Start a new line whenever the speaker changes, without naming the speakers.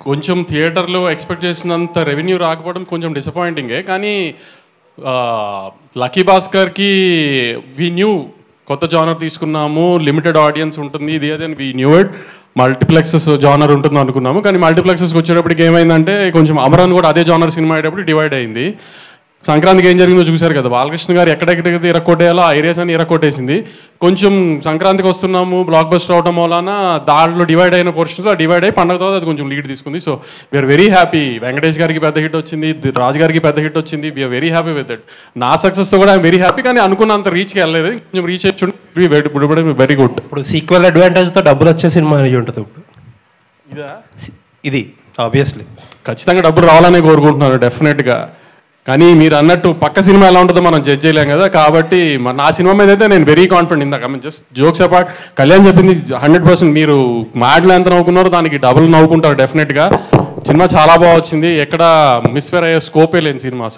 కొంచెం థియేటర్లో ఎక్స్పెక్ట్ చేసినంత రెవెన్యూ రాకపోవడం కొంచెం డిసప్పాయింటింగే. కానీ లక్కీ భాస్కర్కి వీ న్యూ కొత్త జానర్ తీసుకున్నాము, లిమిటెడ్ ఆడియన్స్ ఉంటుంది, ఇది అదే we knew it, multiplexes genre ఉంటుంది అనుకున్నాము. కానీ మల్టీప్లెక్సెస్కి వచ్చేటప్పటికి ఏమైందంటే కొంచెం అమరన్ కూడా అదే జానర్ సినిమా అయ్యేటప్పుడు డివైడ్ అయింది. సంక్రాంతికి ఏం జరిగిందో చూశారు కదా, బాలకృష్ణ గారు ఎక్కడెక్కడైతే ఇరక్కొట్టేయాలో ఆ ఏరియాస్ అని ఇరక్కొట్టేసింది. కొంచెం సంక్రాంతికి వస్తున్నాము బ్లాక్ బస్టర్ అవడం వలన దాంట్లో డివైడ్ అయిన పోర్షన్స్లో డివైడ్ అయ్యి పండగ తర్వాత అది కొంచెం లీడ్ తీసుకుంది. So we are very happy. Venkatesh గారికి పెద్ద హిట్ వచ్చింది, రాజు గారికి పెద్ద హిట్ వచ్చింది. We are very happy with it. నా సక్సెస్తో కూడా ఐఎమ్ వెరీ హ్యాపీ. కానీ అనుకున్నంత రీచ్కి వెళ్ళలేదు, కొంచెం రీచ్ అయ్యి వెరీ గుడ్.
ఇప్పుడు సీక్వెల్ అడ్వాంటేజ్తో డబ్బులు వచ్చే సినిమా అనేది ఉంటుంది ఇప్పుడు.
ఇదా
ఇది ఆబ్వియస్లీ
ఖచ్చితంగా డబ్బులు రావాలనే కోరుకుంటున్నారు డెఫినెట్గా. కానీ మీరు అన్నట్టు పక్క సినిమా ఎలా ఉంటుందో మనం జడ్జ్ చేయలేం కదా. కాబట్టి నా సినిమా మీద అయితే నేను వెరీ కాన్ఫిడెంట్. ఇందాక జస్ట్ జోక్స్ అపార్ట్, కళ్యాణ్ చెప్పింది 100%. మీరు మ్యాడ్లో ఎంత నవ్వుకున్నారో దానికి డబుల్ నవ్వుకుంటారు డెఫినెట్గా. సినిమా చాలా బాగా వచ్చింది, ఎక్కడ మిస్ఫేర్ అయ్యే స్కోపే లేని సినిమా.